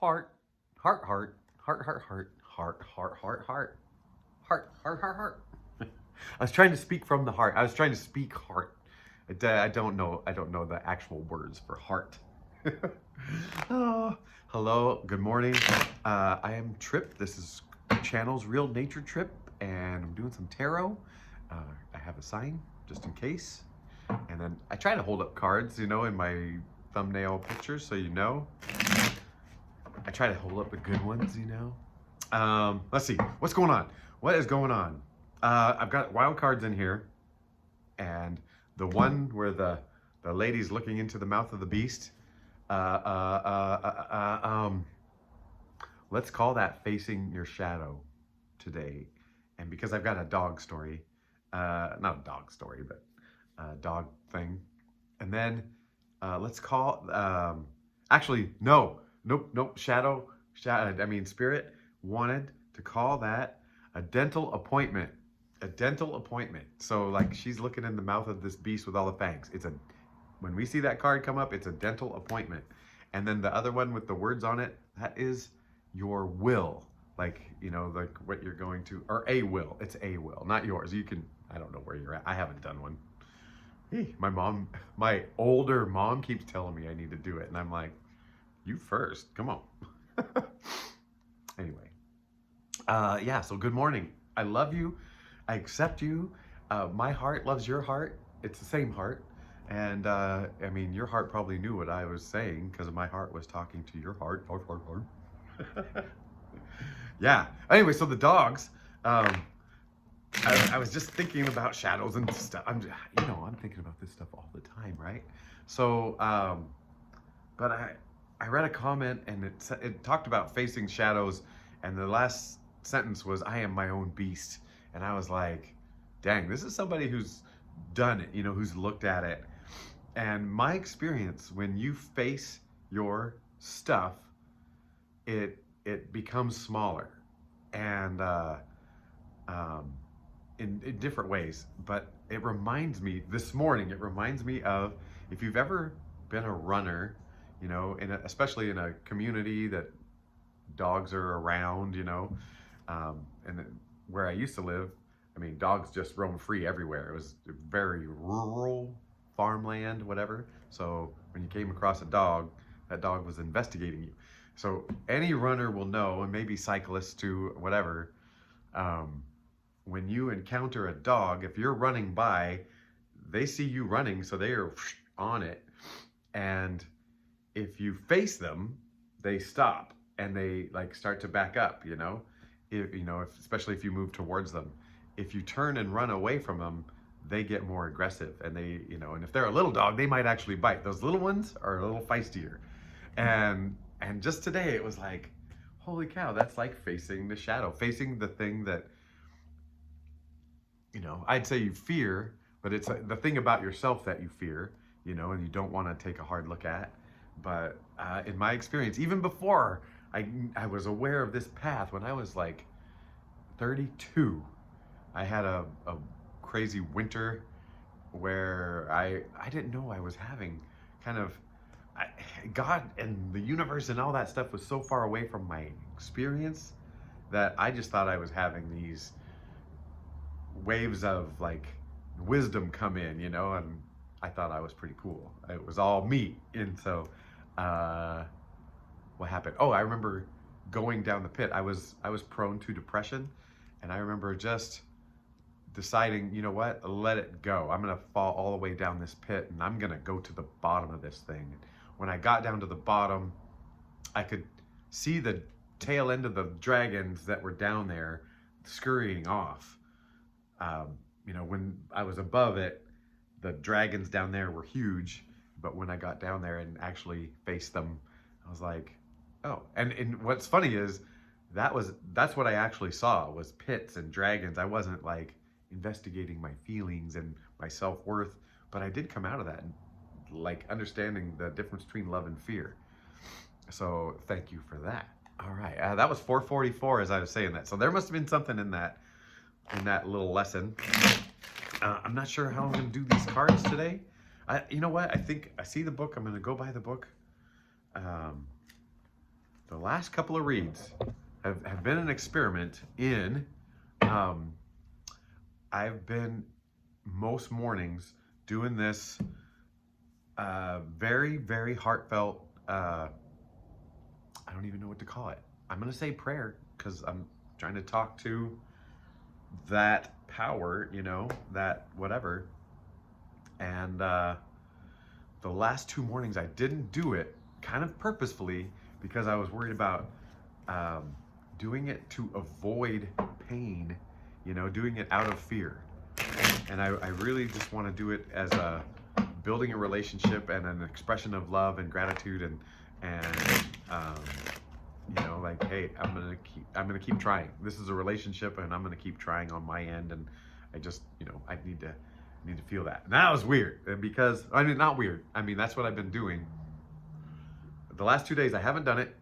Heart, heart, heart, heart, heart, heart, heart, heart, heart, heart, heart, heart, heart, heart. I was trying to speak from the heart. I was trying to speak heart. I don't know. I don't know the actual words for heart. Oh, hello. Good morning. I am Trip. This is channel's Real Nature Trip, and I'm doing some tarot. I have a sign just in case, and then I try to hold up cards, you know, in my thumbnail pictures, so you know. I try to hold up the good ones, you know. Let's see. What's going on? What is going on? I've got wild cards in here, and the one where the lady's looking into the mouth of the beast. Let's call that facing your shadow today. And because I've got a dog story, not a dog story, but a dog thing. And then let's call, actually, nope, shadow, spirit wanted to call that a dental appointment. A dental appointment. So like she's looking in the mouth of this beast with all the fangs. When we see that card come up, it's a dental appointment. And then the other one with the words on it, that is your will. Like, you know, like what you're going to, or a will. It's a will, not yours. You can, I don't know where you're at. I haven't done one. Hey, my older mom keeps telling me I need to do it. And I'm like, you first, come on. Anyway, yeah, so good morning. I love you. I accept you. My heart loves your heart. It's the same heart. And I mean, your heart probably knew what I was saying because my heart was talking to your heart. Heart. Yeah. Anyway, so the dogs, I was just thinking about shadows and stuff. I'm thinking about this stuff all the time, right? So, but I read a comment and it talked about facing shadows, and the last sentence was, "I am my own beast." And I was like, dang, this is somebody who's done it, you know, who's looked at it. And my experience, when you face your stuff, it becomes smaller, and in different ways. But it reminds me, this morning, it reminds me of, if you've ever been a runner, you know, especially in a community that dogs are around, you know, and where I used to live, I mean, dogs just roam free everywhere. It was very rural, farmland, whatever. So when you came across a dog, that dog was investigating you. So any runner will know, and maybe cyclists too, whatever, when you encounter a dog, if you're running by, they see you running, so they are on it. And if you face them, they stop and they like start to back up, you know? Especially if you move towards them. If you turn and run away from them, they get more aggressive, and and if they're a little dog, they might actually bite. Those little ones are a little feistier. And just today it was like, holy cow, that's like facing the shadow, facing the thing that, you know, I'd say you fear, but it's the thing about yourself that you fear, you know, and you don't want to take a hard look at. But in my experience, even before I was aware of this path, when I was like 32, I had a crazy winter where I didn't know I was having kind of, God and the universe and all that stuff was so far away from my experience that I just thought I was having these waves of like wisdom come in, you know, and I thought I was pretty cool. It was all me. And so, what happened? Oh, I remember going down the pit. I was prone to depression, and I remember just deciding, you know what, let it go. I'm gonna fall all the way down this pit, and I'm gonna go to the bottom of this thing. When I got down to the bottom, I could see the tail end of the dragons that were down there scurrying off. When I was above it, the dragons down there were huge, but when I got down there and actually faced them, I was like, oh. And what's funny is that's what I actually saw, was pits and dragons. I wasn't like investigating my feelings and my self-worth, but I did come out of that and like understanding the difference between love and fear. So thank you for that. All right, that was 444 as I was saying that. So there must have been something in that little lesson. I'm not sure how I'm gonna do these cards today. You know what? I think I see the book. I'm gonna go buy the book. The the last couple of reads have been an experiment in, I've been most mornings doing this very, very heartfelt, I don't even know what to call it. I'm going to say prayer because I'm trying to talk to that power, you know, that whatever. And the last 2 mornings I didn't do it kind of purposefully because I was worried about doing it to avoid pain, you know, doing it out of fear. And I really just want to do it as a building a relationship and an expression of love and gratitude and you know, like, hey, I'm gonna keep trying. This is a relationship, and I'm gonna keep trying on my end. And I just, you know, I need to feel that. And that was weird because I mean, not weird. I mean, that's what I've been doing. The last 2 days I haven't done it,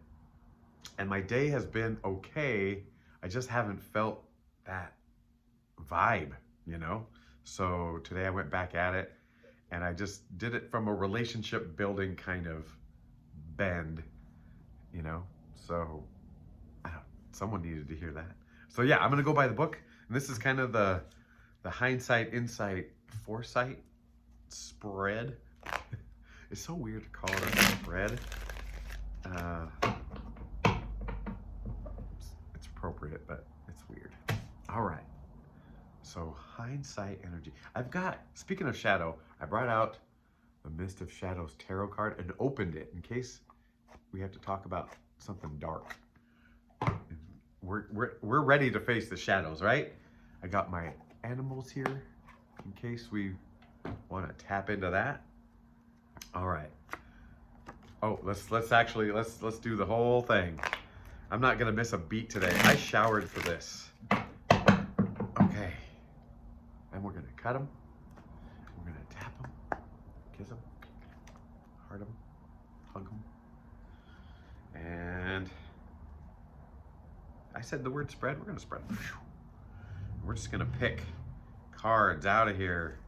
and my day has been okay. I just haven't felt that vibe, you know. So today I went back at it, and I just did it from a relationship building kind of bend, you know. So someone needed to hear that. So yeah, I'm gonna go by the book, and this is kind of the hindsight, insight, foresight spread. It's so weird to call it a spread. It's appropriate, but it's weird. All right. So hindsight energy. I've got, speaking of shadow, I brought out the Mist of Shadows tarot card and opened it in case we have to talk about something dark. We're ready to face the shadows, right? I got my animals here in case we want to tap into that. All right. Oh, let's do the whole thing. I'm not gonna miss a beat today. I showered for this. Okay. And we're gonna cut them. We're gonna tap them, kiss them, heart them, hug them. And I said the word spread, we're gonna spread. We're just gonna pick cards out of here.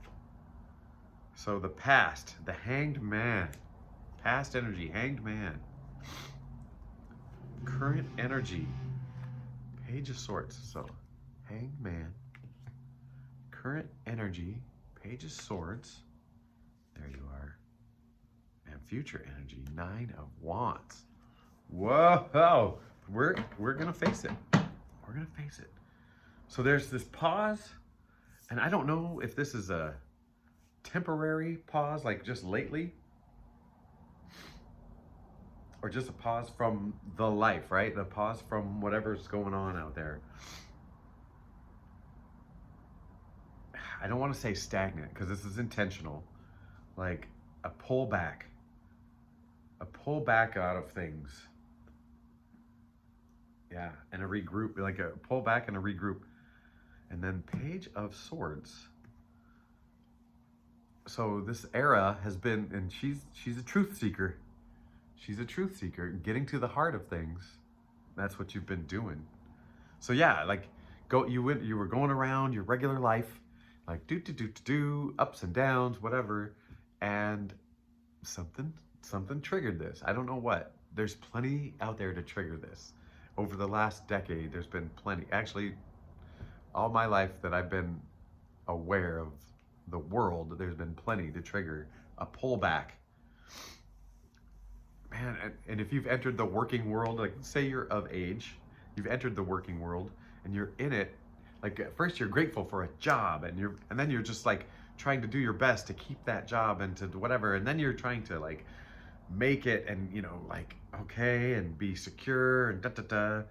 So the past, the Hanged Man. Past energy, Hanged Man. Current energy, Page of Swords. So Hanged Man, current energy, Page of Swords. There you are. And future energy, 9 of Wands. Whoa, we're gonna face it. We're gonna face it. So there's this pause, and I don't know if this is a temporary pause, like just lately, or just a pause from the life, right? The pause from whatever's going on out there. I don't want to say stagnant because this is intentional, like a pullback out of things. Yeah, and a regroup, like a pullback and a regroup. And then Page of Swords. So this era has been, and she's a truth seeker. She's a truth seeker, getting to the heart of things. That's what you've been doing. So yeah, like you were going around your regular life, like do ups and downs, whatever, and something triggered this. I don't know what. There's plenty out there to trigger this. Over the last decade, there's been plenty. Actually, all my life that I've been aware of the world, there's been plenty to trigger a pullback. Man, and if you've entered the working world, like say you're of age, you've entered the working world and you're in it, like at first you're grateful for a job and then you're just like trying to do your best to keep that job and to whatever, and then you're trying to like make it and, you know, like, okay, and be secure and da-da-da.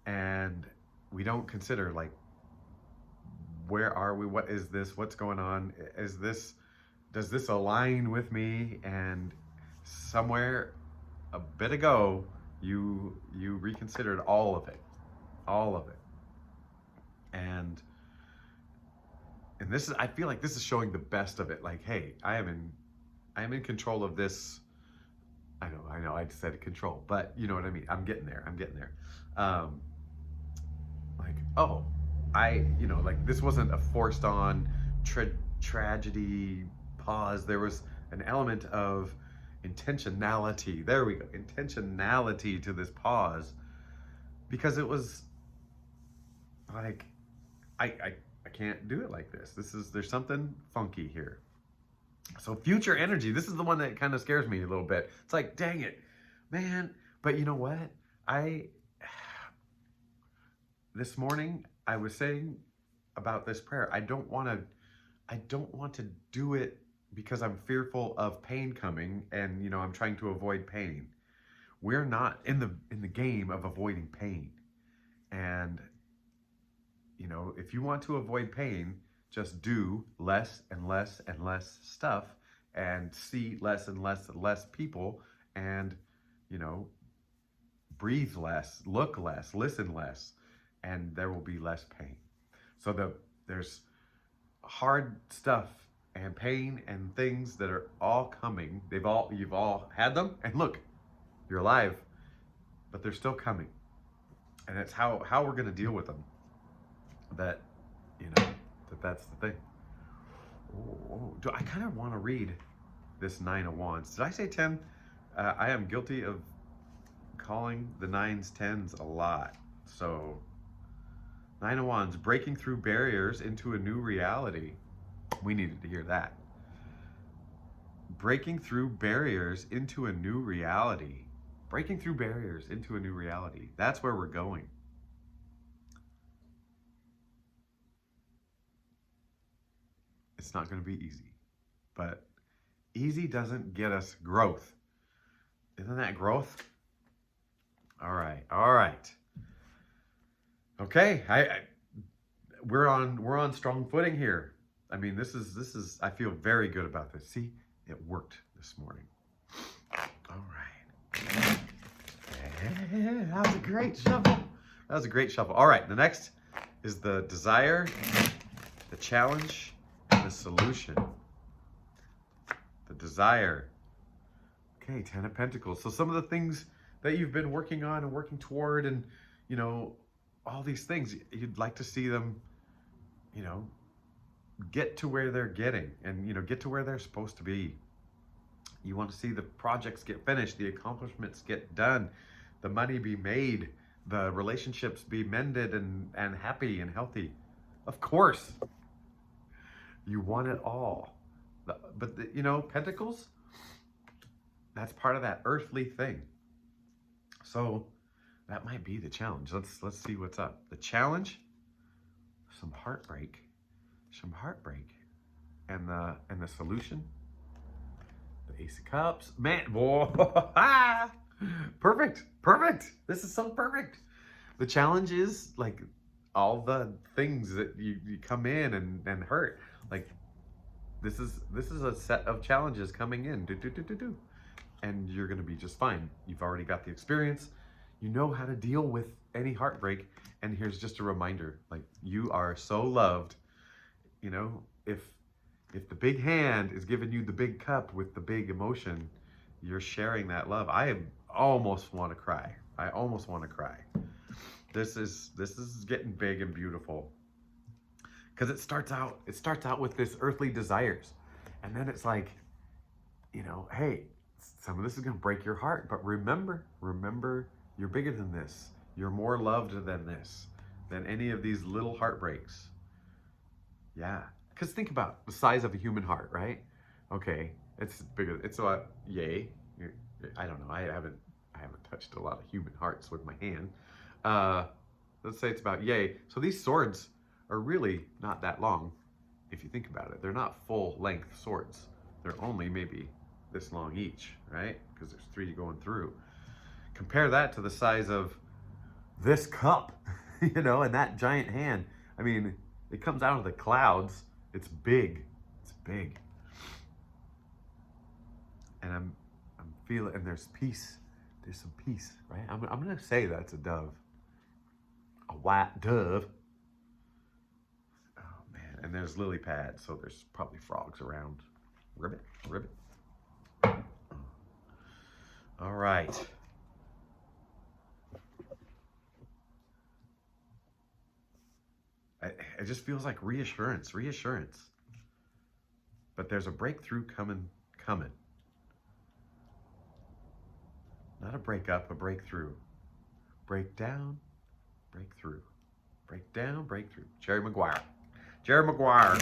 And we don't consider like, where are we? What is this? What's going on? Does this align with me? And somewhere a bit ago, you reconsidered all of it. And this is, I feel like this is showing the best of it. Like, hey, I am in control of this. I know, I said control, but you know what I mean? I'm getting there. Like, oh, you know, like this wasn't a forced on tragedy pause. There was an element of intentionality. There we go. Intentionality to this pause, because it was like, I can't do it like this. There's something funky here. So future energy, this is the one that kind of scares me a little bit. It's like, dang it, man. But you know what? This morning I was saying about this prayer, I don't want to do it because I'm fearful of pain coming, and I'm trying to avoid pain. We're not in the game of avoiding pain. And if you want to avoid pain, just do less and less and less stuff, and see less and less and less people, and breathe less, look less, listen less, and there will be less pain. So there's hard stuff and pain and things that are all coming. You've all had them, and look, you're alive, but they're still coming. And it's how we're going to deal with them. That's the thing. I kind of want to read this 9 of Wands. Did I say 10? I am guilty of calling the 9s 10s a lot. So 9 of Wands, breaking through barriers into a new reality. We needed to hear that. Breaking through barriers into a new reality. Breaking through barriers into a new reality. That's where we're going. It's not going to be easy, but easy doesn't get us growth. Isn't that growth? All right. Okay, we're on strong footing here. I mean, this is. I feel very good about this. See, it worked this morning. All right. That was a great shuffle. All right, the next is the desire, the challenge, and the solution. The desire. Okay, 10 of Pentacles. So some of the things that you've been working on and working toward, and all these things, you'd like to see them, get to where they're getting, and get to where they're supposed to be. You want to see the projects get finished, the accomplishments get done, the money be made, the relationships be mended and happy and healthy. Of course, you want it all. But Pentacles, that's part of that earthly thing. So that might be the challenge. Let's see what's up. The challenge, some heartbreak, and the solution, the Ace of Cups. Man, boy, perfect. This is so perfect. The challenge is like all the things that you come in and hurt. Like this is a set of challenges coming in. And you're going to be just fine. You've already got the experience. You know how to deal with any heartbreak. And here's just a reminder, like, you are so loved. If the big hand is giving you the big cup with the big emotion, you're sharing that love. I almost want to cry. This is getting big and beautiful. Because it starts out with this earthly desires. And then it's like, hey, some of this is going to break your heart, but remember, you're bigger than this. You're more loved than this, than any of these little heartbreaks. Yeah, because think about the size of a human heart, right? Okay, it's bigger. It's a yay. I don't know. I haven't touched a lot of human hearts with my hand. Let's say it's about yay. So these swords are really not that long, if you think about it. They're not full length swords. They're only maybe this long each, right? Because there's 3 going through. Compare that to the size of this cup, and that giant hand. I mean, it comes out of the clouds. It's big. And I'm feeling, and there's peace. There's some peace, right? I'm gonna say that's a dove, a white dove. Oh man, and there's lily pads, so there's probably frogs around. Ribbit. All right. It just feels like reassurance. But there's a breakthrough coming. Not a breakup, a breakthrough. Break down, break through. Break down, break through. Jerry Maguire. Jerry Maguire.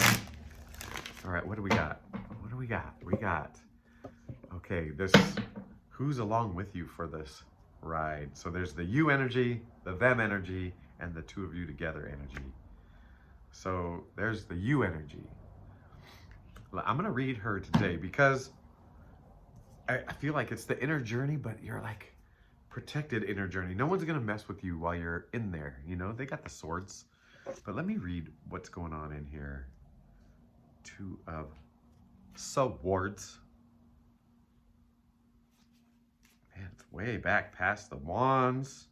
All right, what do we got? What do we got? We got, okay, this, who's along with you for this ride? So there's the you energy, the them energy, and the two of you together energy. So there's the you energy. I'm going to read her today because I feel like it's the inner journey, but you're like protected inner journey. No one's going to mess with you while you're in there. You know, they got the swords. But let me read what's going on in here. Two of swords. Man, it's way back past the wands.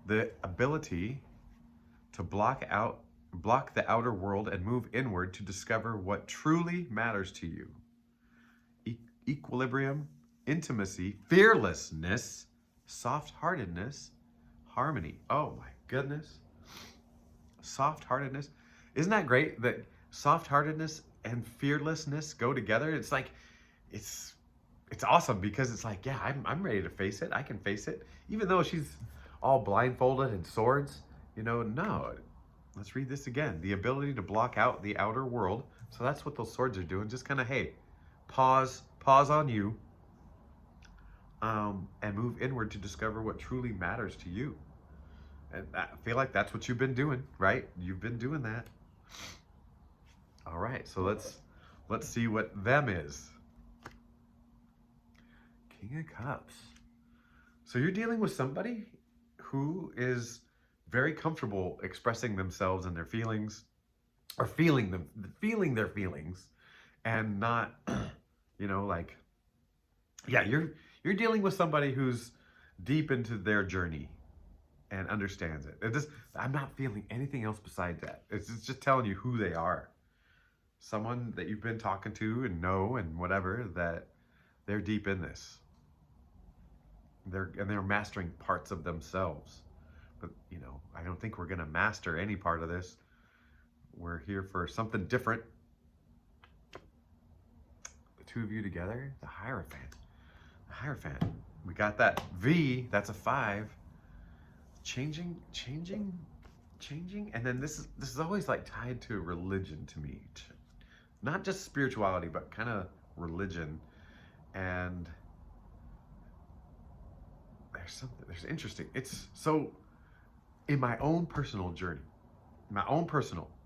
The ability to block the outer world and move inward to discover what truly matters to you. Equilibrium, intimacy, fearlessness, soft-heartedness, harmony. Oh my goodness. Soft-heartedness. Isn't that great that soft-heartedness and fearlessness go together? It's like, it's awesome because it's like, yeah, I'm ready to face it. I can face it. Even though she's all blindfolded and swords, you know, no. Let's read this again. The ability to block out the outer world. So that's what those swords are doing. Just kind of, hey, pause on you, and move inward to discover what truly matters to you. And I feel like that's what you've been doing, right? You've been doing that. All right, so let's see what them is. King of Cups. So you're dealing with somebody who is very comfortable expressing themselves and their feelings, or feeling their feelings, and not, you know, like, yeah, you're dealing with somebody who's deep into their journey and understands it. I'm not feeling anything else besides that. It's just telling you who they are. Someone that you've been talking to and know and whatever, that they're deep in this. They're mastering parts of themselves. But, you know, I don't think we're going to master any part of this. We're here for something different. The two of you together, the Hierophant. The Hierophant. We got that V, that's a 5. Changing. And then this is always like tied to religion to me. Not just spirituality, but kind of religion. And there's interesting. It's so in my own personal journey,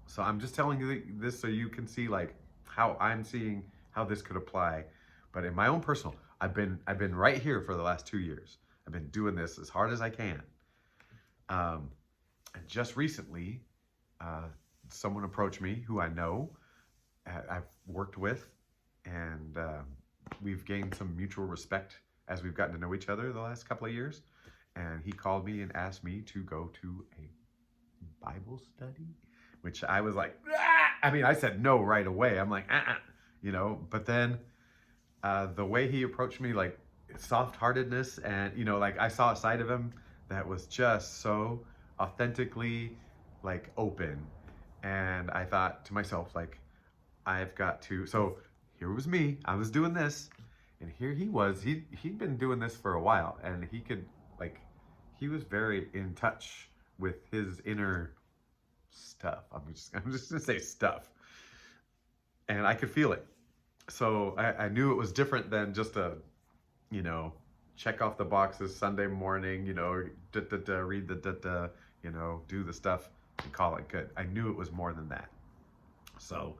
so I'm just telling you this so you can see like how I'm seeing how this could apply. But in my own personal, I've been right here for the last 2 years. I've been doing this as hard as I can. And just recently, someone approached me who I know, I've worked with, and we've gained some mutual respect as we've gotten to know each other the last couple of years. And he called me and asked me to go to a Bible study, which I was like, ah! I mean, I said no right away. I'm like, you know, but then the way he approached me, like soft-heartedness, and, you know, like I saw a side of him that was just so authentically like open. And I thought to myself, like, I've got to, so here was me, I was doing this, and here he was, he'd been doing this for a while, and he could, like, he was very in touch with his inner stuff. I'm just gonna say stuff. And I could feel it. So I knew it was different than just a, you know, check off the boxes Sunday morning, you know, read the, you know, do the stuff and call it good. I knew it was more than that. So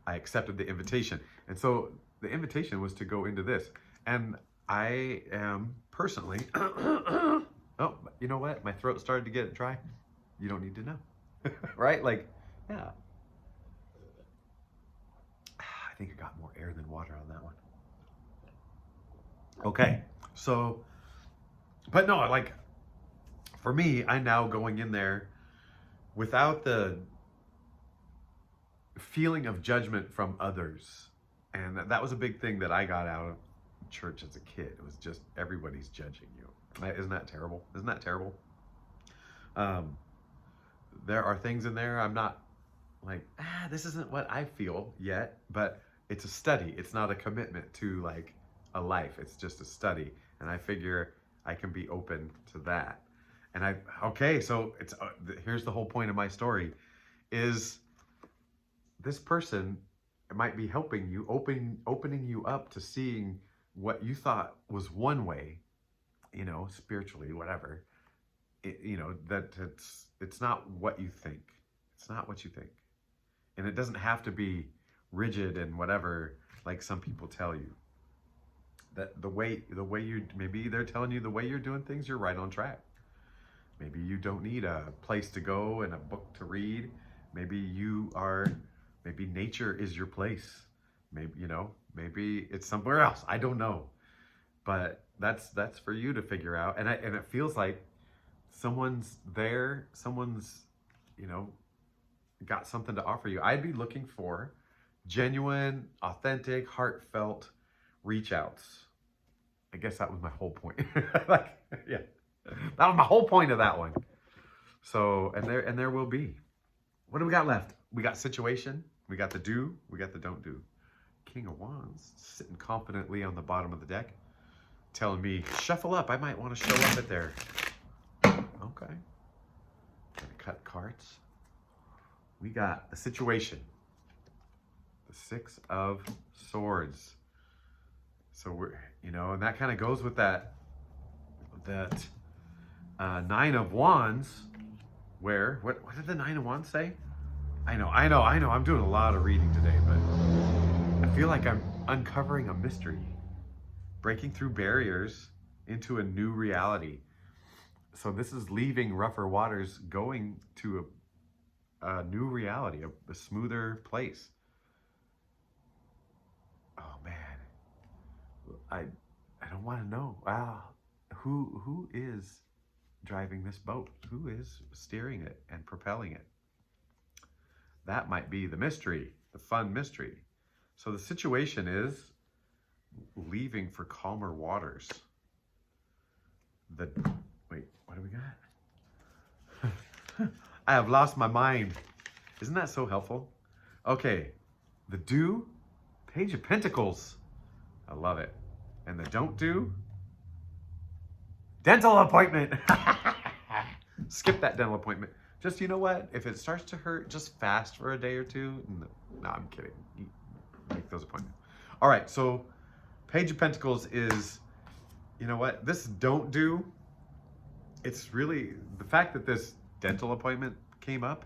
I accepted the invitation. And so the invitation was to go into this. And I am personally, oh, you know what? My throat started to get dry. You don't need to know, right? Like, yeah. I think I got more air than water on that one. Okay, so, but no, like, for me, I'm now going in there without the feeling of judgment from others. And that was a big thing that I got out of church as a kid. It was just everybody's judging you. Isn't that terrible? Isn't that terrible? There are things in there I'm not like, this isn't what I feel yet, but it's a study. It's not a commitment to like, a life. It's just a study. And I figure I can be open to that. And okay, so here's the whole point of my story is this person might be helping you, opening you up to seeing what you thought was one way, spiritually, whatever. That it's not what you think. It's not what you think. And it doesn't have to be rigid and whatever, like some people tell you. That the way you, maybe they're telling you the way you're doing things, you're right on track. Maybe you don't need a place to go and a book to read. Maybe maybe nature is your place. Maybe it's somewhere else. I don't know. But that's for you to figure out. And it feels like someone's there, someone's, got something to offer you. I'd be looking for genuine, authentic, heartfelt reach outs. I guess that was my whole point. Yeah, that was my whole point of that one. So, and there will be. What do we got left? We got situation, we got the do, we got the don't do. King of Wands sitting confidently on the bottom of the deck, telling me, shuffle up, I might want to show up at there. Okay. Gonna cut cards. We got the situation. The Six of Swords. So we're, and that kind of goes with that Nine of Wands, where, what did the Nine of Wands say? I know, I'm doing a lot of reading today, but I feel like I'm uncovering a mystery, breaking through barriers into a new reality. So this is leaving rougher waters, going to a new reality, a smoother place. Oh man, I don't want to know. Wow, who is driving this boat? Who is steering it and propelling it? That might be the mystery, the fun mystery. So the situation is leaving for calmer waters. Wait, what do we got? I have lost my mind. Isn't that so helpful? Okay, the do, Page of Pentacles. I love it. And the don't do, dental appointment. Skip that dental appointment. Just, you know what? If it starts to hurt, just fast for a day or two. No, I'm kidding. Make those appointments. All right, so Page of Pentacles is, you know what? This don't do, it's really, the fact that this dental appointment came up,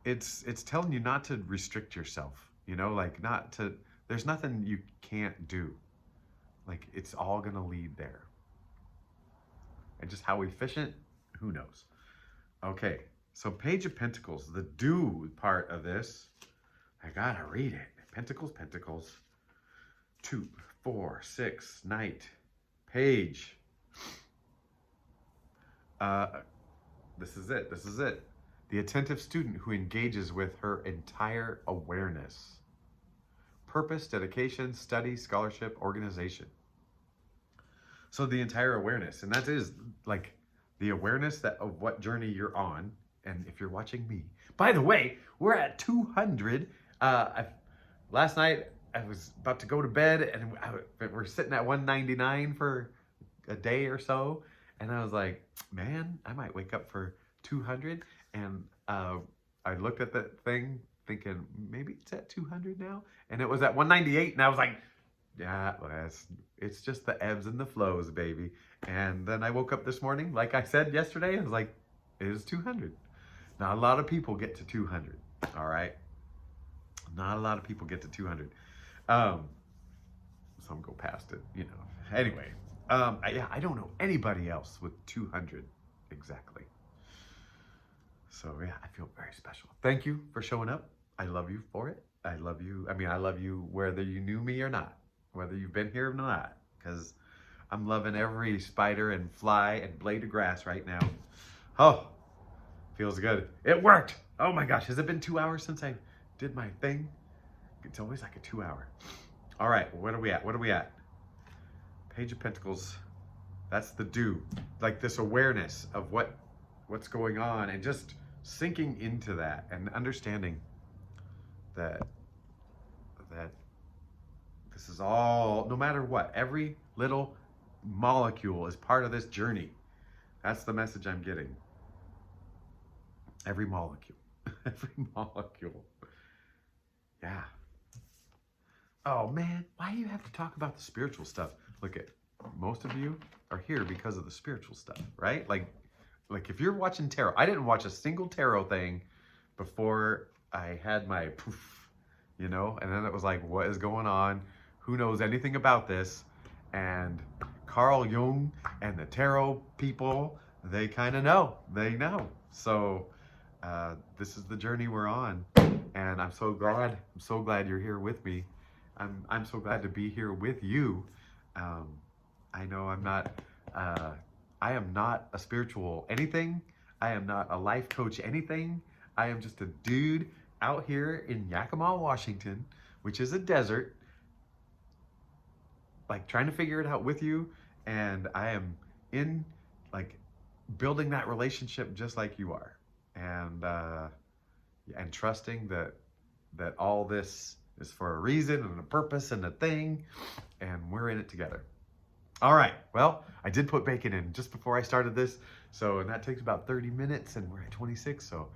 it's telling you not to restrict yourself, like not to, there's nothing you can't do. Like it's all gonna lead there. And just how efficient, who knows? Okay, so Page of Pentacles, the do part of this, I gotta read it. Pentacles, Pentacles, 2, 4, 6, Knight, Page. This is it. The attentive student who engages with her entire awareness. Purpose, dedication, study, scholarship, organization. So the entire awareness, and that is like the awareness of what journey you're on. And if you're watching me, by the way, we're at 200. Last night I was about to go to bed and we're sitting at 199 for a day or so. And I was like, man, I might wake up for 200. And I looked at that thing thinking, maybe it's at 200 now. And it was at 198. And I was like, yeah, it's just the ebbs and the flows, baby. And then I woke up this morning, like I said yesterday, I was like, it is 200. Not a lot of people get to 200, all right? Not a lot of people get to 200. Some go past it, Anyway, I don't know anybody else with 200 exactly. So yeah, I feel very special. Thank you for showing up. I love you for it. I love you. I love you whether you knew me or not, whether you've been here or not, because I'm loving every spider and fly and blade of grass right now. Oh, feels good. It worked. Oh my gosh, has it been 2 hours since I did my thing? It's always like a 2 hour. All right, where are we at? Page of Pentacles. That's the do. Like this awareness of what's going on and just sinking into that and understanding that This is all, no matter what, every little molecule is part of this journey. That's the message I'm getting. Every molecule. Every molecule. Yeah. Oh man, why do you have to talk about the spiritual stuff? Look at, most of you are here because of the spiritual stuff, right? Like if you're watching tarot, I didn't watch a single tarot thing before I had my poof, you know? And then it was like, what is going on? Who knows anything about this? And Carl Jung and the tarot people, they kind of know. They know. So this is the journey we're on. And I'm so glad you're here with me. I'm so glad to be here with you. I know I am not a spiritual anything. I am not a life coach anything. I am just a dude out here in Yakima, Washington, which is a desert, like trying to figure it out with you. And I am in like building that relationship just like you are. And trusting that all this is for a reason and a purpose and a thing, and we're in it together. All right, well, I did put bacon in just before I started this, and that takes about 30 minutes, and we're at 26, so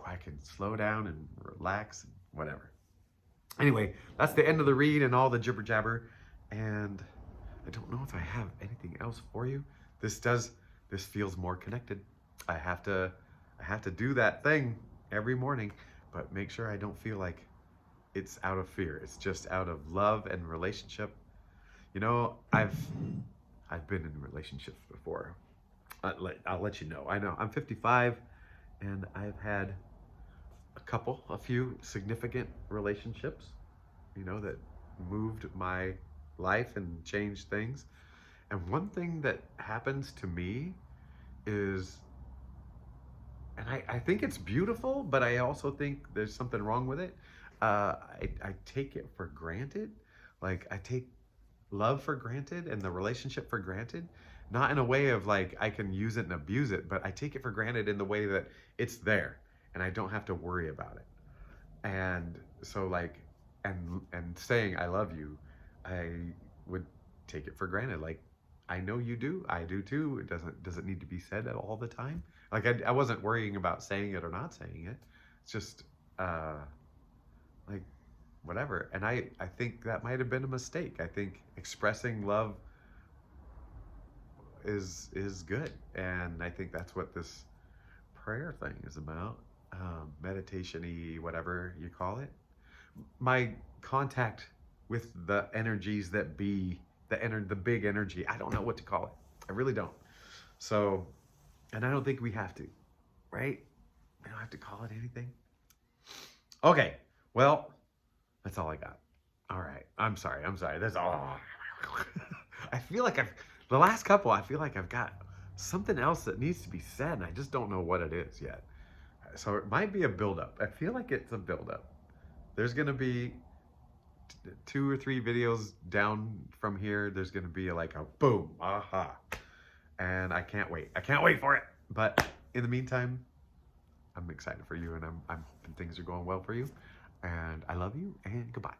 I can slow down and relax and whatever. Anyway, that's the end of the read and all the jibber jabber, and I don't know if I have anything else for you. This feels more connected. I have to do that thing every morning, but make sure I don't feel like it's out of fear. It's just out of love and relationship. You know, I've been in relationships before. I'll let you know. I know I'm 55, and I've had a few significant relationships, you know, that moved my life and changed things. And one thing that happens to me is, and I think it's beautiful, but I also think there's something wrong with it. I take it for granted. Like I take love for granted and the relationship for granted, not in a way of like I can use it and abuse it, but I take it for granted in the way that it's there and I don't have to worry about it. And so like, and saying I love you, I would take it for granted. Like, I know you do, I do too. It doesn't need to be said all the time. Like I wasn't worrying about saying it or not saying it. It's just like whatever. And I think that might have been a mistake. I think expressing love is good. And I think that's what this prayer thing is about. Meditation-y, whatever you call it. My contact with the energies that be, the big energy, I don't know what to call it. I really don't. So, and I don't think we have to, right? We don't have to call it anything. Okay, well, that's all I got. All right, I'm sorry. That's all. I feel like the last couple, I feel like I've got something else that needs to be said, and I just don't know what it is yet. So it might be a buildup. I feel like it's a buildup. There's gonna be 2 or 3 videos down from here. There's gonna be like a boom, aha. And I can't wait. I can't wait for it. But in the meantime, I'm excited for you, and things are going well for you. And I love you, and goodbye.